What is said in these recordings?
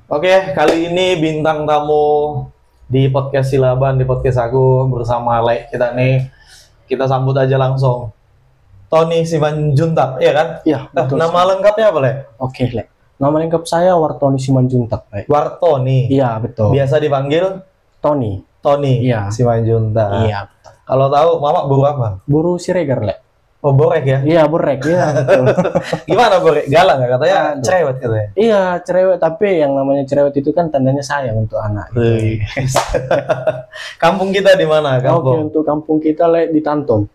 Oke, kali ini bintang tamu di podcast Silaban, di podcast aku bersama Le. Kita sambut aja langsung. Tony Simanjuntak, iya kan? Iya, betul. Nama lengkapnya apa, Le? Oke, Le. Nama lengkap saya Wartoni Simanjuntak, Le. Wartoni. Iya, betul. Biasa dipanggil Tony. Tony Iya. Simanjuntak. Iya. Kalau tahu, Mama buru apa? Buru Siregar, Le. Oh, borek ya? Iya, borek. Iya, betul. Gimana borek? Galak nggak? Katanya Aduh. cerewet katanya. Iya, cerewet. Tapi yang namanya cerewet itu kan tandanya sayang untuk anak. Wih. Kampung kita di mana? Oke, Kampung. untuk kampung kita, Le, di Tantom.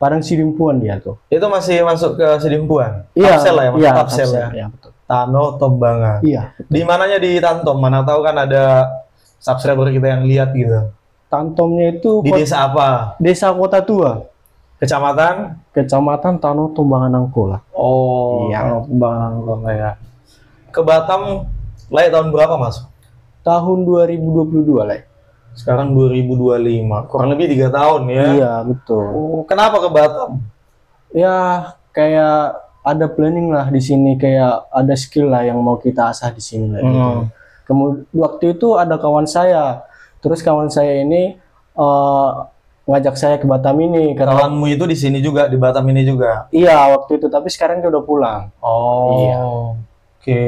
Padang Sidimpuan dia tuh. Itu masih masuk ke Sidimpuan? Iya, Tapsel lah ya? iya, Tapsel ya? Iya, betul. Tano Tombangan. Iya. Di mananya di Tantom? Mana tahu kan ada subscriber kita yang lihat gitu. Tantomnya itu Di desa apa? Desa Kota Tua, Kecamatan? Kecamatan Tano Tombangan Angkola. Oh, Iya. Tano Tombangan ya. Ke Batam lahir tahun berapa, Mas? Tahun 2022, Le. Sekarang 2025. Kurang lebih 3 tahun ya. Iya, betul. Oh, kenapa ke Batam? Ya kayak ada planning lah di sini, kayak ada skill lah yang mau kita asah di sini lah, gitu. Kemudian waktu itu ada kawan saya, terus kawan saya ini ngajak saya ke Batam ini karena Kawanmu itu di sini juga, di Batam ini juga. iya waktu itu, tapi sekarang dia udah pulang. Oh, Iya. Oke.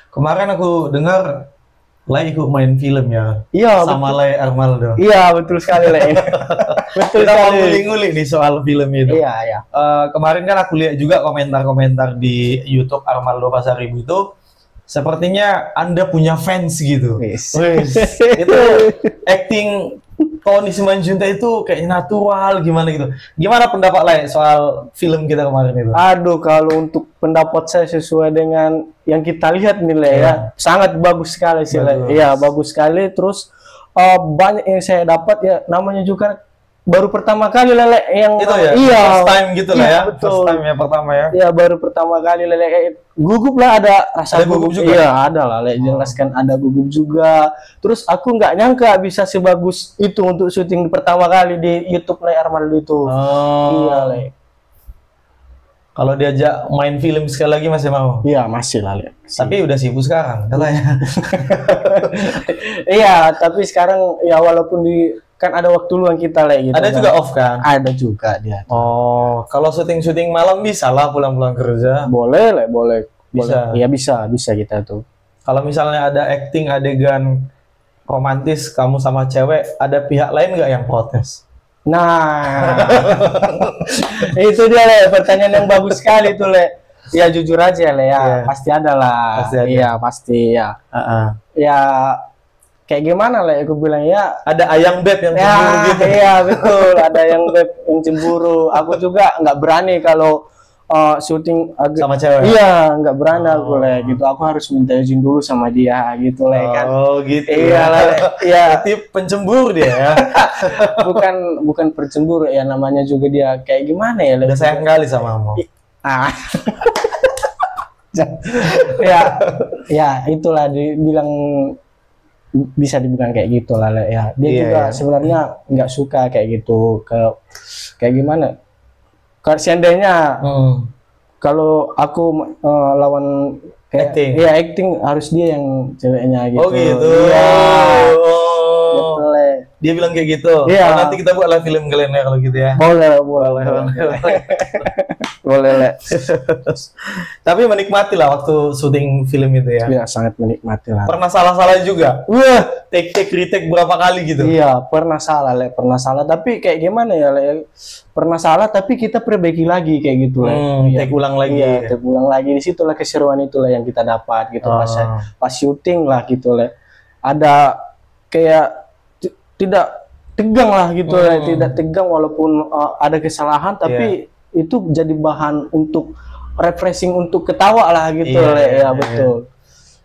Kemarin aku dengar Lai ikut main film ya, Iya, sama Lai Armaldo. iya betul sekali Le. Betul Kita mau sekali. ngulik-ngulik nih soal film itu. Iya, iya. Kemarin kan aku lihat juga komentar-komentar di YouTube Armaldo Pasaribu itu, sepertinya Anda punya fans gitu. Wis. Wis, itu acting Tony Simanjuntak itu kayak natural gimana gitu. Gimana pendapat Lai soal film kita kemarin itu? Aduh, kalau untuk pendapat saya sesuai dengan yang kita lihat nih Le, ya, sangat bagus sekali sih Le. Bagus. Iya, bagus sekali. Terus banyak yang saya dapat ya, namanya juga baru pertama kali Le yang Itu ya, iya, first time gitu lah iya, ya. betul. First time ya pertama ya. Ya baru pertama kali Le, gugup lah, ada rasa Ada gugup juga? Iya, ada lah Le, jelaskan ada gugup juga. Terus aku nggak nyangka bisa sebagus itu untuk syuting pertama kali di YouTube Le Armaldo itu. Oh. Iya Le. Kalau diajak main film sekali lagi masih mau. Iya, masih lah Le. Tapi udah sibuk sekarang katanya. Iya, tapi sekarang ya walaupun kan ada waktu luang kita Le gitu. Ada kan. juga off kan? Ada juga dia. Oh, kalau syuting-syuting malam bisa lah pulang-pulang kerja. Boleh Le, boleh. Bisa. Iya, bisa kita tuh. Kalau misalnya ada acting adegan romantis kamu sama cewek, ada pihak lain nggak yang protes? Nah, itu dia Le, pertanyaan yang bagus sekali tuh Le. Ya jujur aja Le ya, Iya. pasti ada lah. Pasti ada. Iya, pasti ya. Ya kayak gimana Le, aku bilang ya. Ada ayang beb yang cemburu Ya, gitu. iya betul. Ada yang yang cemburu. Aku juga nggak berani kalau syuting Sama cewek? Iya, nggak berani aku Le. Gitu. Aku harus minta izin dulu sama dia gitu Le kan. Oh gitu. Iya Le. Iya. Berarti pencemburu dia ya. bukan percemburu ya, namanya juga dia kayak gimana ya Le. Udah sayang kali sama kamu. Ah. Ya, ya itulah dibilang, bisa dibilang kayak gitu lah Le. Ya. Dia Iya, juga iya. sebenarnya nggak suka kayak gitu, kayak gimana? Kalau seandainya kalau aku lawan kayak Acting. iya acting, harus dia yang ceweknya gitu. Oh gitu. Iya. Oh. Gitu, Le. Dia bilang kayak gitu. Iya. Oh, nanti kita buatlah film kalian ya kalau gitu ya. Boleh. Boleh Le. Tapi menikmati lah waktu syuting film itu ya. Ya sangat menikmati lah. Pernah salah-salah juga. Wah, Take retake berapa kali gitu. iya, pernah salah Le, pernah salah. Tapi kayak gimana ya Le? Pernah salah tapi kita perbaiki lagi kayak gitu Le. Iya. Take ulang lagi. Iya, take ulang lagi. Di situlah keseruan itulah yang kita dapat gitu pas syuting lah gitu Le. Ada kayak tidak tegang lah gitu Le, tidak tegang walaupun ada kesalahan, tapi itu jadi bahan untuk refreshing, untuk ketawa lah gitu Iya, Le. iya, Ya betul.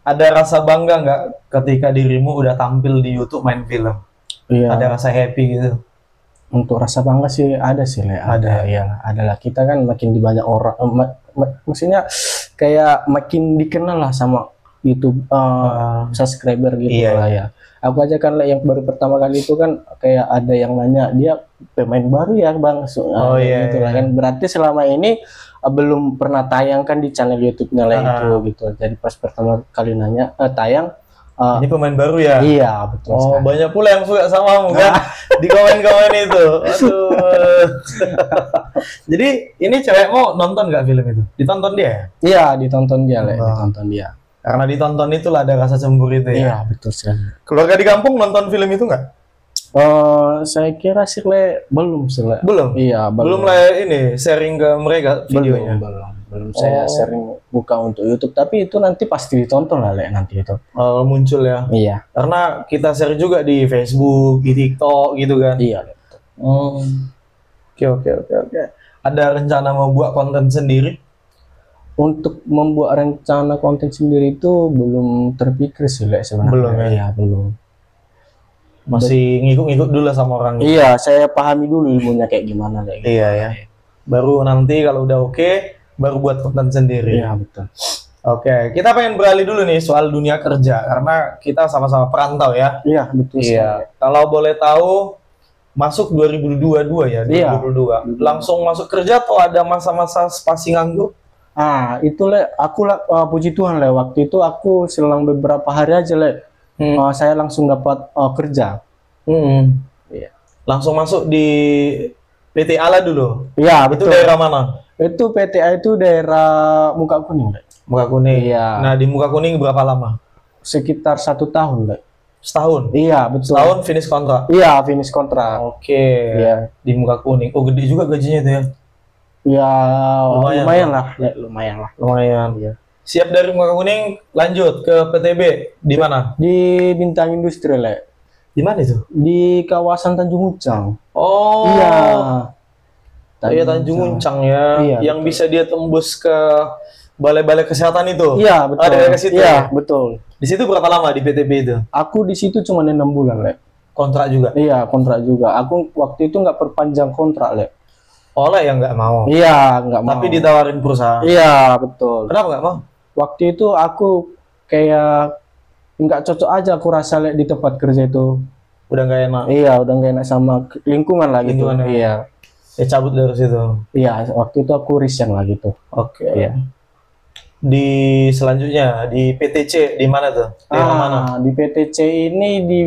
Ada rasa bangga nggak ketika dirimu udah tampil di YouTube main film? Iya. Ada rasa happy gitu? Untuk rasa bangga sih ada sih Le, ada ya, adalah kita kan makin di banyak orang, maksudnya kayak makin dikenal lah sama YouTube subscriber gitu lah ya. Aku aja kan Le, yang baru pertama kali itu kan kayak ada yang nanya, dia pemain baru ya Bang, gitu lah kan. Berarti selama ini belum pernah tayang kan di channel YouTube-nya lah itu gitu. Jadi pas pertama kali tayang, Ini pemain baru ya? iya betul. Oh, sekali. banyak pula yang suka sama kamu kan? Di komen-komen itu. Aduh. Jadi ini cewekmu nonton nggak film itu? Ditonton dia? Iya, ditonton dia, Le. Oh. Ditonton dia. Karena ditonton itulah ada rasa cemburu itu ya. Iya, betul sekali. Keluarga di kampung nonton film itu nggak? Saya kira sih, Le, belum sih, Le. Belum. Iya, Belum belum. lah ini sharing ke mereka videonya. Belum saya sering buka untuk YouTube, tapi itu nanti pasti ditonton lah, Le, nanti itu. Muncul ya. Iya. Karena kita share juga di Facebook, di TikTok gitu kan. Iya, Le. Oke. Ada rencana mau buat konten sendiri? Untuk membuat rencana konten sendiri itu belum terpikir sih, Le, sebenarnya. Belum ya? Iya, belum. Masih ngikut-ngikut dulu sama orang. Iya, saya pahami dulu ilmunya kayak gimana, Le. Iya ya. Baru nanti kalau udah oke, baru buat konten sendiri. Iya, betul. Oke, kita pengen beralih dulu nih soal dunia kerja karena kita sama-sama perantau ya. Iya, betul sekali. Iya. Kalau boleh tahu masuk 2022 ya, 2022. Iya. Langsung masuk kerja atau ada masa-masa spasi nganggur? Itu, Le, aku puji Tuhan, Le, waktu itu aku selang beberapa hari aja, Le, saya langsung dapat kerja. Iya. Langsung masuk di PT Ala dulu. Iya, Itu betul. daerah mana? Itu PTA itu daerah Muka Kuning, Le. Muka Kuning. Iya. Nah, di Muka Kuning berapa lama? Sekitar 1 tahun, Le. Setahun. Iya, betul. Setahun finish kontrak. Iya, finish kontrak. Oke. Iya. Di Muka Kuning. Oh, gede juga gajinya itu ya. Ya, Lumayan, lumayan lah, Le. Lumayan lah. Lumayan. Iya. Siap dari Muka Kuning lanjut ke PTB. Di mana? Di Bintang Industri, Le. Di mana itu? Di kawasan Tanjung Ucang. Oh. Iya. Iya, Tanjung Uncang ya. Iya, Yang bisa dia tembus ke balai-balai kesehatan itu. Iya, betul. Ada ke situ. Iya, betul. Di situ berapa lama di PTB itu? Aku di situ cuma 6 bulan, Le. Kontrak juga. Iya, kontrak juga. Aku waktu itu nggak perpanjang kontrak, Le. Oleh yang nggak mau. Iya, nggak mau. Tapi ditawarin perusahaan. Iya, betul. Kenapa nggak mau? Waktu itu aku kayak nggak cocok aja, aku rasa, Le, di tempat kerja itu. Udah nggak enak. Iya, udah nggak enak sama lingkungan lah gitu. Lingkungan, ya. Iya. Ya cabut dari situ. Iya, waktu itu aku resign lah gitu. Oke. Iya. Di selanjutnya di PTC di mana tuh? Daerah mana? Di PTC ini di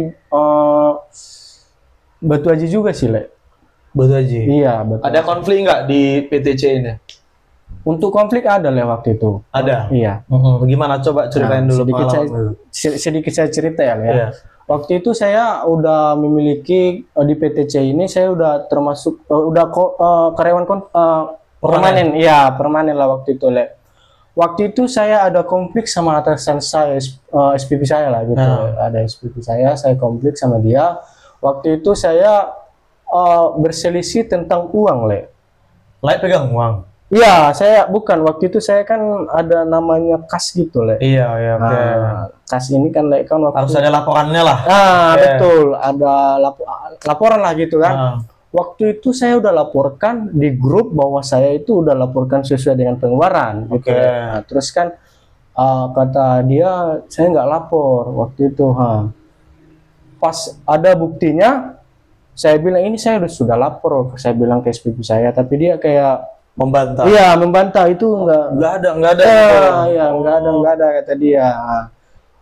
Batu Aji juga sih, Le. Batu Haji. Iya, betul. Ada konflik nggak di PTC ini? Untuk konflik ada, Le, waktu itu. Ada. Iya. Gimana? Coba ceritain Nah, dulu sedikit pengalaman saya- dulu. Sedikit saya cerita ya, Le, ya. Iya. Waktu itu saya udah memiliki di PTC ini saya udah termasuk karyawan permanen. Iya, permanen lah waktu itu, Le. Waktu itu saya ada konflik sama atasan saya, SPP saya lah gitu. Nah. Ada SPP saya konflik sama dia. Waktu itu saya berselisih tentang uang, Le. Lain pegang uang. Iya, saya bukan. Waktu itu saya kan ada namanya kas gitu, Le. Iya, iya, oke. Nah, kas ini kan, Le, kan waktu Harus ada laporannya lah. Oke. Oke. Betul, ada laporan lah gitu kan. Ah. Waktu itu saya udah laporkan di grup bahwa saya itu udah laporkan sesuai dengan pengeluaran gitu. Oke. Nah, terus kan kata dia saya nggak lapor waktu itu. Pas ada buktinya, saya bilang ini saya sudah lapor. Saya bilang ke SPP saya, tapi dia kayak Membantah. iya membantah itu nggak. Nggak ada. Iya, nggak ada kata dia.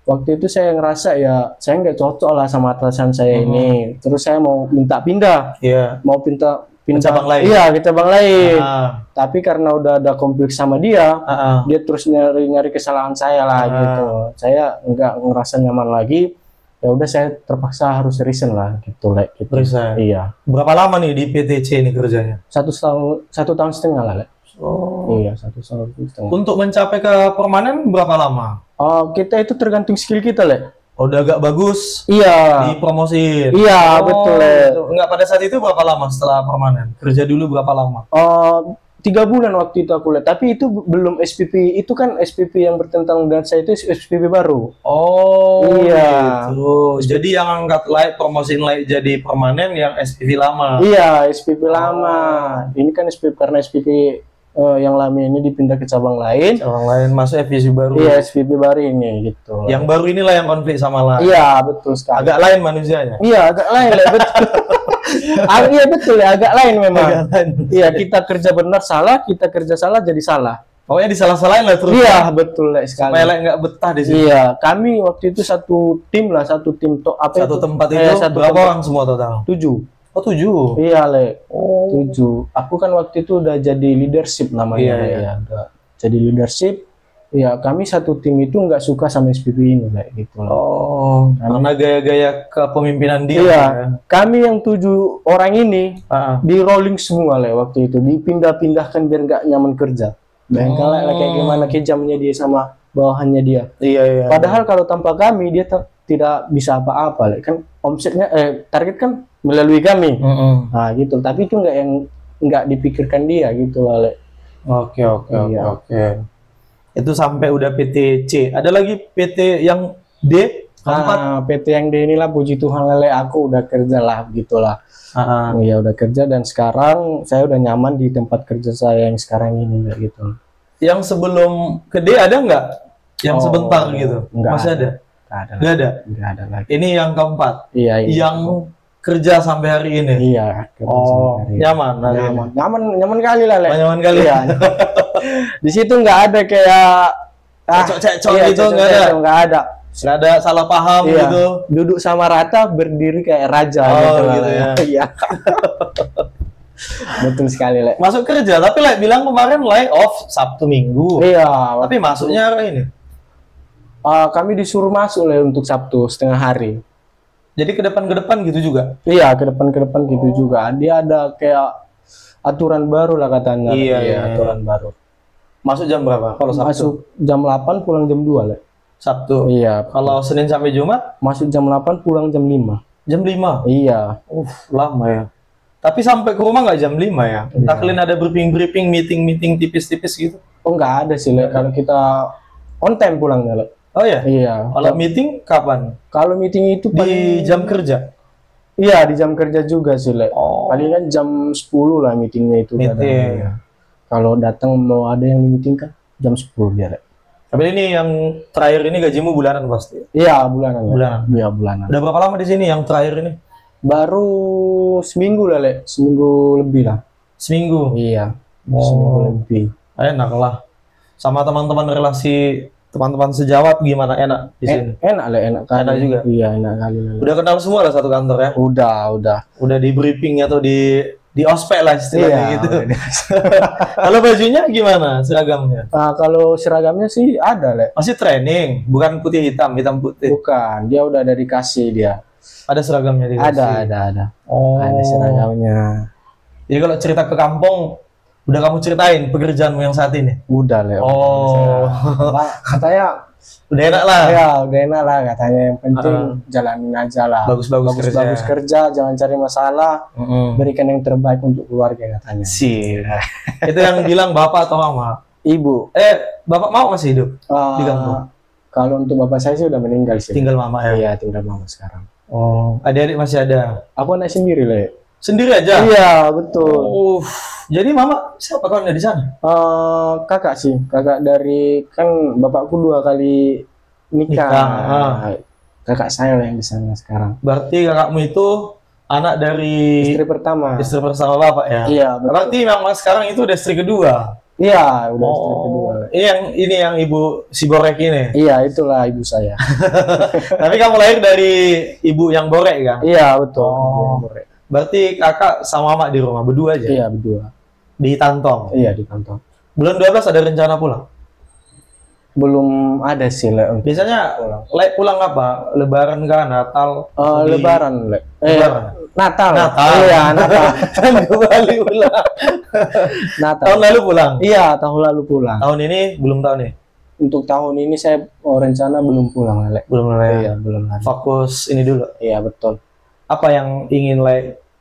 Waktu itu saya ngerasa ya saya nggak cocok lah sama atasan saya ini. Terus saya mau minta pindah, Iya. mau pindah cabang lain. Iya, ke cabang lain. Ah. Tapi karena udah ada konflik sama dia, dia terus nyari kesalahan saya lah gitu. Saya nggak ngerasa nyaman lagi. Ya udah saya terpaksa harus resign lah gitu, Le. Gitu. Resign. Iya. Berapa lama nih di PTC ini kerjanya? 1 tahun setengah lah, Le. Oh. Iya, 1 tahun setengah. Untuk mencapai ke permanen berapa lama? Kita itu tergantung skill kita, Le. Udah agak bagus, Iya. dipromosin. Iya, betul, Le. Gitu. Enggak, pada saat itu berapa lama setelah permanen? Kerja dulu berapa lama? 3 bulan waktu itu aku lihat, tapi itu belum SPP, itu kan SPP yang bertentang dengan saya itu SPP baru. Oh, Iya. gitu. Jadi yang angkat light, promosiin light jadi permanen yang SPV lama. Iya, SPP lama. Ini kan SPP karena SPP yang lama ini dipindah ke cabang lain. Orang lain masuk FVC baru. Iya, SPP baru ini gitu. Yang baru inilah yang konflik sama lain. Iya, betul sekali. Agak lain manusianya. Iya, agak lain, Le, betul. Iya betul ya, agak lain memang. Agak lain. Iya, kita kerja benar salah, kita kerja salah jadi salah. Pokoknya disalah-salahin lah terus. Iya, betul lah sekali. Supaya Lek nggak betah di sini. Iya, kami waktu itu satu tim Satu tempat itu berapa orang semua total? 7. Oh 7. Iya, Le. Oh. 7. Aku kan waktu itu udah jadi leadership namanya. Iya. Ya, udah jadi leadership. Ya, kami satu tim itu nggak suka sama SPP ini, kayak gitu loh. Oh, karena gaya-gaya kepemimpinan dia. Iya, ya. kami yang 7 orang ini Ah, di rolling semua lah waktu itu, dipindah-pindahkan biar nggak nyaman kerja. Bayangkan lah kayak gimana kejamnya dia sama bawahannya dia. iya. Padahal kalau tanpa kami dia tidak bisa apa-apa, kan omsetnya target kan melalui kami. Nah gitu, tapi itu nggak dipikirkan dia gitu lah, Le. Oke. Iya. Itu sampai udah PT C. Ada lagi PT yang D keempat. PT yang D inilah puji Tuhan, Le, aku udah kerja lah gitulah. Ya udah kerja dan sekarang saya udah nyaman di tempat kerja saya yang sekarang ini kayak gitu. Yang sebelum ke D ada nggak? Yang sebentar gitu? Masih ada? Nggak ada. Nggak ada lagi. Ini yang keempat. Iya. Yang kerja sampai hari ini. Iya. Nyaman. Nyaman kali lah, Le. Nyaman kali. Iya. Di situ nggak ada kayak cocok gitu, nggak ada. Nggak ada. Nggak ada salah paham Iya. gitu. Duduk sama rata, berdiri kayak raja gitu ya. Iya. Betul sekali, Le. Masuk kerja, tapi bilang kemarin off Sabtu Minggu. Iya. Tapi masuknya ini. Kami disuruh masuk, Le, untuk Sabtu setengah hari. Jadi ke depan gitu juga. Iya, ke depan gitu juga. Dia ada kayak aturan baru lah katanya. Iya. Aturan baru. Masuk jam berapa? Kalau Sabtu? Masuk jam 8, pulang jam 2, Le. Sabtu. Iya. Kalau Senin sampai Jumat? Masuk jam 8, pulang jam 5. Jam 5? Iya. Lama ya. Tapi sampai ke rumah nggak jam 5 ya? Entah kalian ada briefing, meeting tipis-tipis gitu? Oh, nggak ada sih, Le. Kalau kita on time pulangnya, Le. Oh ya? Iya. Kalau meeting kapan? Kalau meeting itu Di jam kerja? Iya, di jam kerja juga sih, Le. Oh. Palingan jam 10 lah meetingnya itu. Meeting. Kadang. Kalau datang mau ada yang meeting kan jam 10 dia, Le. Tapi ini yang terakhir ini gajimu bulanan pasti? Iya, bulanan. Le. Bulanan? Iya, bulanan. Udah berapa lama di sini yang terakhir ini? Baru seminggu lah, Le. Seminggu lebih lah. Seminggu? Iya. Seminggu lebih. Enak lah. Sama teman-teman relasi, teman-teman sejawat gimana? Enak di sini? Enak, Le. Enak kali. Enak juga? Iya, enak kali, Le. Udah kenal semua lah satu kantor ya? Udah. Udah di briefing atau di ospek lah istilahnya gitu. Kalau bajunya gimana seragamnya? Nah, kalau seragamnya sih ada, Le. Masih training, bukan putih hitam putih. Bukan, dia udah ada dikasih dia. Ada seragamnya di Ada. Oh. Ada seragamnya. Jadi kalau cerita ke kampung, udah kamu ceritain pekerjaanmu yang saat ini? Udah, Le. Oh. Katanya Udah enak lah. ya udah enak lah katanya, yang penting jalanin aja lah, bagus kerja, jangan cari masalah, berikan yang terbaik untuk keluarga katanya. Itu yang bilang bapak atau mama? Ibu. Bapak mau masih hidup di kampung? Kalau untuk bapak saya sih udah meninggal sih. Tinggal mama ya? Iya, tinggal mama sekarang. Oh, adik-adik masih ada? Aku anak sendiri, Le. Sendiri aja? Iya, betul. Jadi mama siapa kawan di sana? Kakak sih, kakak dari, kan bapakku 2 kali nikah. Kakak saya yang di sana sekarang. Berarti kakakmu itu anak dari Istri pertama. Istri pertama bapak ya? Iya, betul. Berarti memang sekarang itu udah istri kedua? Iya, udah istri kedua. Ini yang ibu si Borek ini? Iya, itulah ibu saya. Tapi kamu lahir dari ibu yang Borek kan? Iya, betul. Berarti kakak sama mama di rumah berdua aja? Iya, berdua. Di Tantong? Iya, di Tantong. Bulan 12 ada rencana pulang? Belum ada sih, Le. Biasanya pulang apa? Lebaran kah? Natal? Lebaran, Le. Lebaran. Natal. Iya, Natal. Dan kembali pulang. Natal. Tahun lalu pulang? Iya, tahun lalu pulang. Tahun ini belum tahu nih? Untuk tahun ini saya rencana belum pulang, Le. Belum lah ya? Iya, belum. Fokus ini dulu? Iya, betul. Apa yang ingin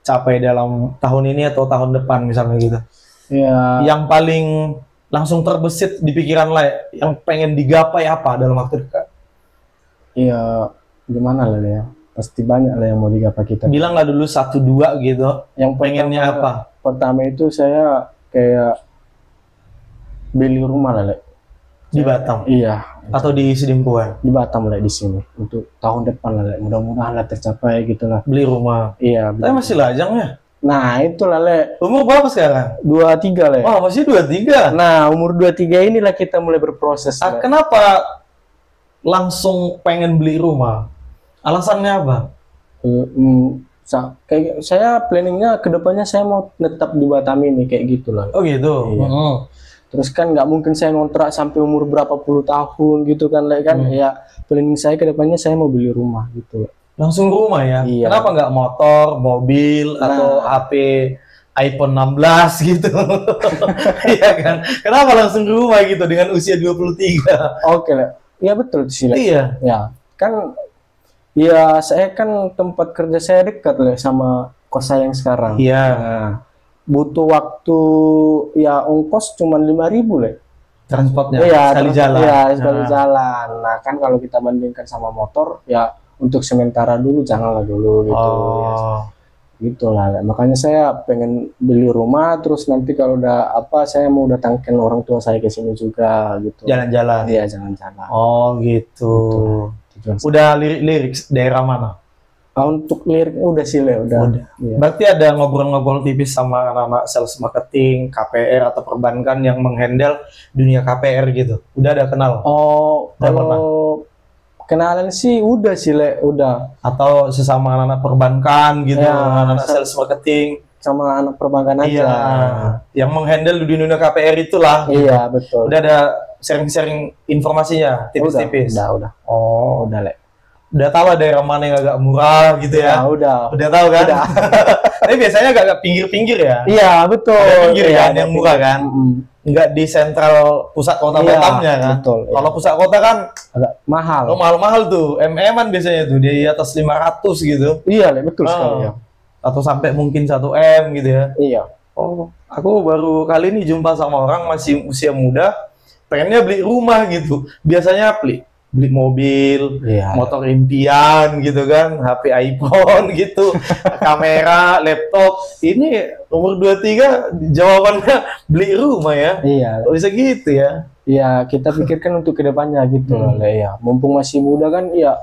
capai dalam tahun ini atau tahun depan misalnya gitu? Iya. Yang paling langsung terbesit di pikiran yang pengen digapai apa dalam waktu dekat? Iya, gimana lah ya? Pasti banyak lah yang mau digapai kita. Bilang lah dulu 1-2 gitu. Yang pengennya pertama, apa? Pertama itu saya kayak beli rumah lah, Le. Di Batam Iya, atau di Sidimpuan? di Batam lah di sini untuk tahun depan lah, Le. Mudah-mudahan lah tercapai gitu lah. Beli rumah. Iya, Tapi masih lajang ya? nah itu lah, Le. Umur berapa sekarang? 23, Le. Oh, masih 23. Nah, umur 23 inilah kita mulai berproses. Le. Kenapa langsung pengen beli rumah? Alasannya apa? Kayak saya planningnya kedepannya saya mau tetap di Batam ini kayak gitulah. Oh gitu. Iya. Terus kan nggak mungkin saya ngontrak sampai umur berapa puluh tahun gitu kan, Le, kan? Ya planning saya kedepannya saya mau beli rumah gitu. Langsung rumah ya? Iya. Kenapa nggak motor, mobil, atau HP iPhone 16 gitu? Iya kan? Kenapa langsung rumah gitu dengan usia 23? Oke, Le. Iya betul sih, Le. Iya. Ya, kan ya saya kan tempat kerja saya dekat, Le, sama kos saya yang sekarang. Iya. Nah, butuh waktu ya ongkos cuma 5.000, Le. Transportnya Iya, sekali jalan. Iya, sekali jalan. Nah, kan kalau kita bandingkan sama motor, ya untuk sementara dulu janganlah dulu gitu. Ya, gitu lah. Makanya saya pengen beli rumah, terus nanti kalau udah apa, saya mau datangkan orang tua saya ke sini juga gitu. Jalan-jalan. Iya, jalan-jalan. Oh gitu. Tujuan saya. Udah lirik-lirik daerah mana? Untuk lirik udah sih, Le, udah. Iya. Berarti ada ngobrol-ngobrol tipis sama anak-anak sales marketing, KPR atau perbankan yang menghandle dunia KPR gitu. Udah ada kenal? Oh, kalau kenalan sih udah sih, Le, udah. Atau sesama anak-anak perbankan gitu, Ya, anak-anak sales marketing. Sama anak perbankan aja. Iya. Yang menghandle di dunia KPR itulah. Iya, betul. Udah ada sharing-sharing informasinya, tipis-tipis. Udah. Oh, Udah, Le. udah tahu lah daerah mana yang agak murah gitu ya? Ya, udah. Udah tahu kan? Udah. Tapi biasanya agak pinggir-pinggir ya? Iya, betul. Ada pinggir Iya, kan ada yang murah kan? Nggak di sentral pusat kota Iya, Batamnya kan? betul, iya. Kalau pusat kota kan agak mahal. mahal-mahal tuh, MM-an biasanya tuh di atas 500 gitu. Iya, Le, betul sekali ya. Atau sampai mungkin 1 M gitu ya. Iya. Oh, aku baru kali ini jumpa sama orang masih usia muda, pengennya beli rumah gitu. Biasanya beli mobil, Iya. motor impian gitu kan, HP iPhone gitu, kamera, laptop. Ini umur 23 jawabannya beli rumah ya. Iya. Kok bisa gitu ya? Iya, kita pikirkan untuk kedepannya gitu lah, Le, ya. Mumpung masih muda kan, ya.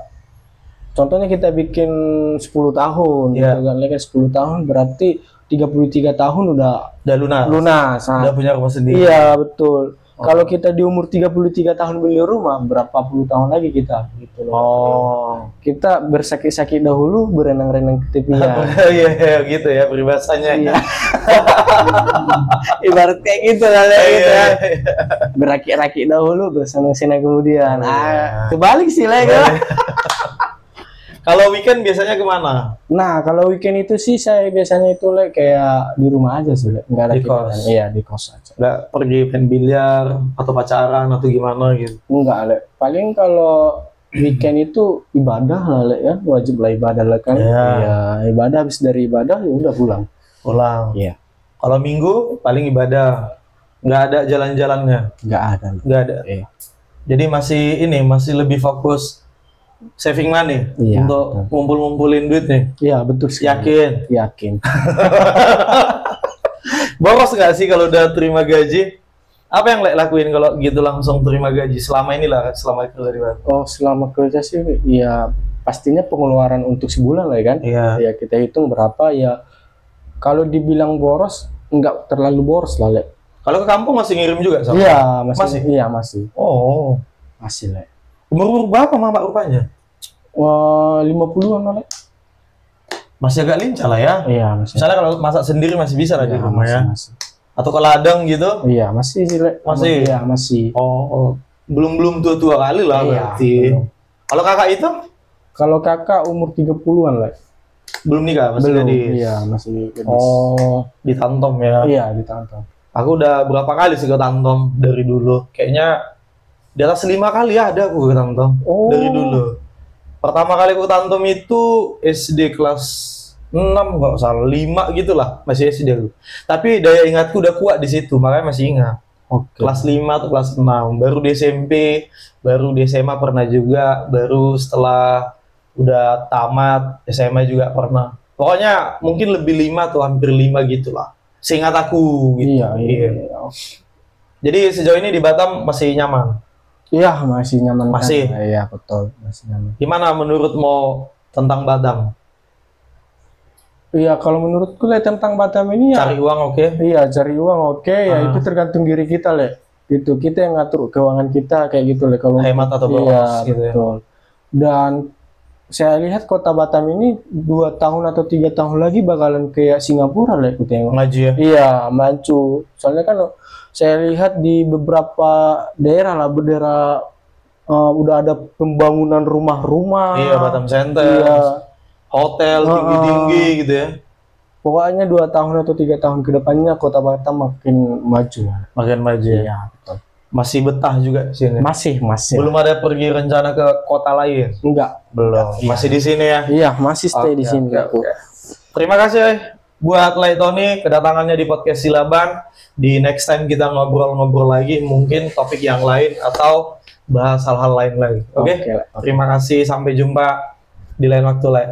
Contohnya kita bikin 10 tahun, Iya. gitu kan, Le, kan 10 tahun berarti 33 tahun udah Udah lunas. Nah, Udah punya rumah sendiri. iya, betul. Kalau kita di umur 33 tahun beli rumah, berapa puluh tahun lagi kita gitu loh. Oh. Kita bersakit-sakit dahulu, berenang-renang ke tepian. Iya, gitu ya peribahasanya. Iya. Ibarat kayak gitu lah, Le, gitu ya. Berakit-rakit dahulu, bersenang-senang kemudian. Kebalik sih, Le, kan? Kalau weekend biasanya kemana? Nah, kalau weekend itu sih saya biasanya itu, Le, kayak di rumah aja sih, Le. Nggak ada Di kegiatan. kos? Iya, di kos aja. Nggak pergi main biliar atau pacaran atau gimana gitu? Enggak, Le. Paling kalau weekend itu ibadah lah, Le, ya. Wajib lah ibadah lah kan. Iya. Iya, ibadah, habis dari ibadah ya udah pulang. Pulang. Iya. Kalau minggu paling ibadah. Nggak ada jalan-jalannya. Nggak ada. Le. Nggak ada. Iya. Jadi masih lebih fokus saving money Iya, untuk ngumpul-ngumpulin duit nih. Iya, betul sekali. Yakin? Yakin. Boros nggak sih kalau udah terima gaji? Apa yang lakuin kalau gitu langsung terima gaji selama inilah, selama kerja di Batam? Oh, selama kerja sih, ya pastinya pengeluaran untuk sebulan lah, kan. Iya. Ya kita hitung berapa ya. Kalau dibilang boros, nggak terlalu boros lah, Le. Kalau ke kampung masih ngirim juga sama? Iya, masih. Masih? Iya, masih. Oh. Masih, Le. Umur berapa mama rupanya? Wah, 50-an lah, Le. Masih agak lincah lah ya. Iya, masih. Misalnya kalau masak sendiri masih bisa lah di Iya, rumah ya. masih. Atau ke ladang gitu. Iya, masih sih, Le. Masih? Iya, masih. Oh. Belum tua-tua kali lah Iya, berarti. belum. Kalau kakak itu Kalau kakak umur 30-an, Le. belum nikah, masih Belum. gadis. Iya, masih gadis. Oh, di Tantom ya. Iya, ditantang. Aku udah berapa kali sih ke Tantom dari dulu. Kayaknya di atas 5 kali ada aku ke Tantom dari dulu. Pertama kali aku ke Tantom itu SD kelas 6 nggak salah, 5 gitulah, masih SD dulu. Tapi daya ingatku udah kuat di situ, makanya masih ingat. Oke. Kelas 5 atau kelas 6, baru di SMP, baru di SMA pernah juga, baru setelah udah tamat SMA juga pernah. Pokoknya mungkin lebih 5 atau hampir 5 gitulah. Seingat aku gitu. Iya. Jadi sejauh ini di Batam masih nyaman. Iya, masih nyaman. Masih? Iya, betul, masih nyaman. Gimana menurutmu tentang Batam? Iya, kalau menurutku Le tentang Batam ini ya Cari uang oke? iya, cari uang oke, ya Ah. itu tergantung diri kita Le. Gitu, kita yang ngatur keuangan kita kayak gitu Le kalau Hemat atau boros iya, gitu ya. betul. Dan saya lihat kota Batam ini 2 tahun atau 3 tahun lagi bakalan kayak Singapura Le, aku tengok. Maju ya? Iya, maju. Soalnya kan saya lihat di beberapa daerah lah, udah ada pembangunan rumah-rumah. Iya, Batam Center. Iya. Hotel tinggi-tinggi gitu ya. Pokoknya 2 tahun atau 3 tahun ke depannya kota Batam makin maju. Makin maju ya. Iya, betul. Masih betah juga sini. Masih. Belum ada pergi rencana ke kota lain. Enggak. Belum. Masih di sini ya. Iya, masih stay di Oke, sini oke, aku. oke. Terima kasih buat Laitoni kedatangannya di podcast Silaban. Di next time kita ngobrol-ngobrol lagi, mungkin topik yang lain atau bahas hal-hal lain lagi. Oke? Oke. Terima kasih, sampai jumpa di lain waktu, Lai.